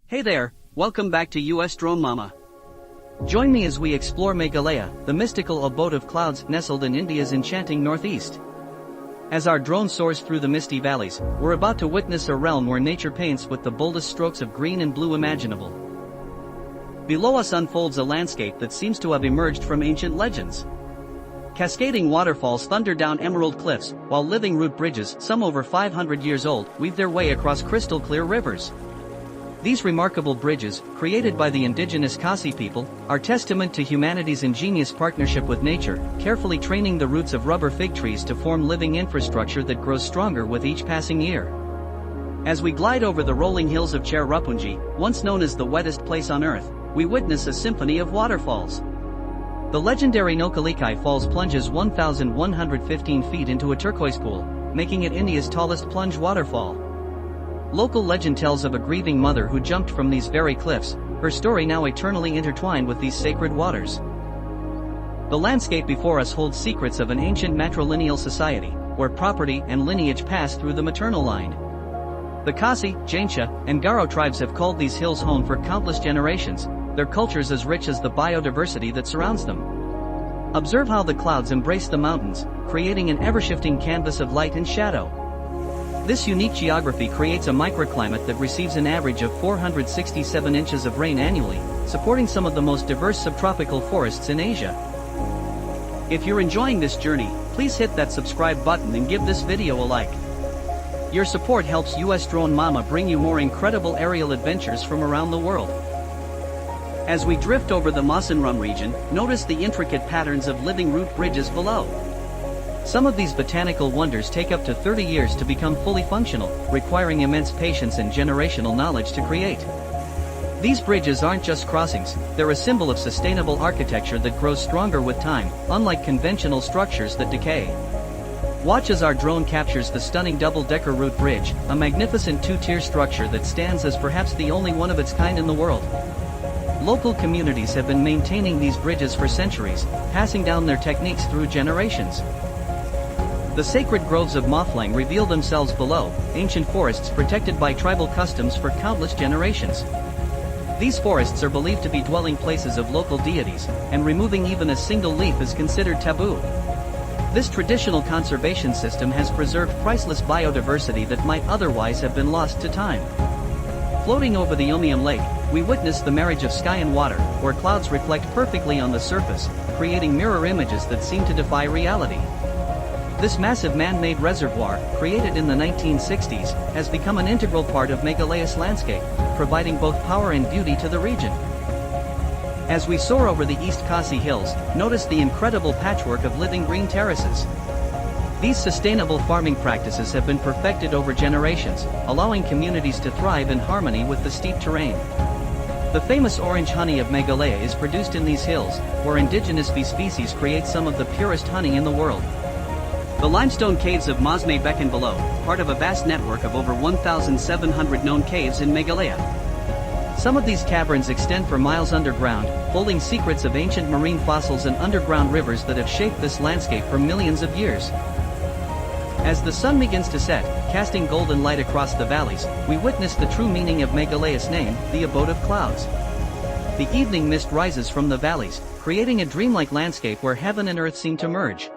Hey there, welcome back to US Drone Mama. Join me as we explore Meghalaya, the mystical abode of clouds nestled in India's enchanting northeast. As our drone soars through the misty valleys, we're about to witness a realm where nature paints with the boldest strokes of green and blue imaginable. Below us unfolds a landscape that seems to have emerged from ancient legends. Cascading waterfalls thunder down emerald cliffs, while living root bridges, some over 500 years old, weave their way across crystal-clear rivers. These remarkable bridges, created by the indigenous Khasi people, are testament to humanity's ingenious partnership with nature, carefully training the roots of rubber fig trees to form living infrastructure that grows stronger with each passing year. As we glide over the rolling hills of Cherrapunji, once known as the wettest place on earth, we witness a symphony of waterfalls. The legendary Nohkalikai Falls plunges 1,115 feet into a turquoise pool, making it India's tallest plunge waterfall. Local legend tells of a grieving mother who jumped from these very cliffs, her story now eternally intertwined with these sacred waters. The landscape before us holds secrets of an ancient matrilineal society, where property and lineage pass through the maternal line. The Khasi, Jaintia, and Garo tribes have called these hills home for countless generations, their cultures as rich as the biodiversity that surrounds them. Observe how the clouds embrace the mountains, creating an ever-shifting canvas of light and shadow. This unique geography creates a microclimate that receives an average of 467 inches of rain annually, supporting some of the most diverse subtropical forests in Asia. If you're enjoying this journey, please hit that subscribe button and give this video a like. Your support helps US Drone Mama bring you more incredible aerial adventures from around the world. As we drift over the Mawsynram region, notice the intricate patterns of living root bridges below. Some of these botanical wonders take up to 30 years to become fully functional, requiring immense patience and generational knowledge to create. These bridges aren't just crossings, they're a symbol of sustainable architecture that grows stronger with time, unlike conventional structures that decay. Watch as our drone captures the stunning double-decker root bridge, a magnificent two-tier structure that stands as perhaps the only one of its kind in the world. Local communities have been maintaining these bridges for centuries, passing down their techniques through generations. The sacred groves of Mawsynram reveal themselves below, ancient forests protected by tribal customs for countless generations. These forests are believed to be dwelling places of local deities, and removing even a single leaf is considered taboo. This traditional conservation system has preserved priceless biodiversity that might otherwise have been lost to time. Floating over the Umiam Lake, we witness the marriage of sky and water, where clouds reflect perfectly on the surface, creating mirror images that seem to defy reality. This massive man-made reservoir, created in the 1960s, has become an integral part of Meghalaya's landscape, providing both power and beauty to the region. As we soar over the East Khasi hills, notice the incredible patchwork of living green terraces. These sustainable farming practices have been perfected over generations, allowing communities to thrive in harmony with the steep terrain. The famous orange honey of Meghalaya is produced in these hills, where indigenous bee species create some of the purest honey in the world. The limestone caves of Mawsynram beckon below, part of a vast network of over 1,700 known caves in Meghalaya. Some of these caverns extend for miles underground, holding secrets of ancient marine fossils and underground rivers that have shaped this landscape for millions of years. As the sun begins to set, casting golden light across the valleys, we witness the true meaning of Meghalaya's name, the Abode of Clouds. The evening mist rises from the valleys, creating a dreamlike landscape where heaven and earth seem to merge.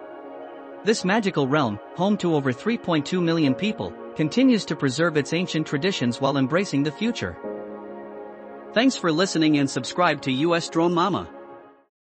This magical realm, home to over 3.2 million people, continues to preserve its ancient traditions while embracing the future. Thanks for listening and subscribe to US Drone Mama.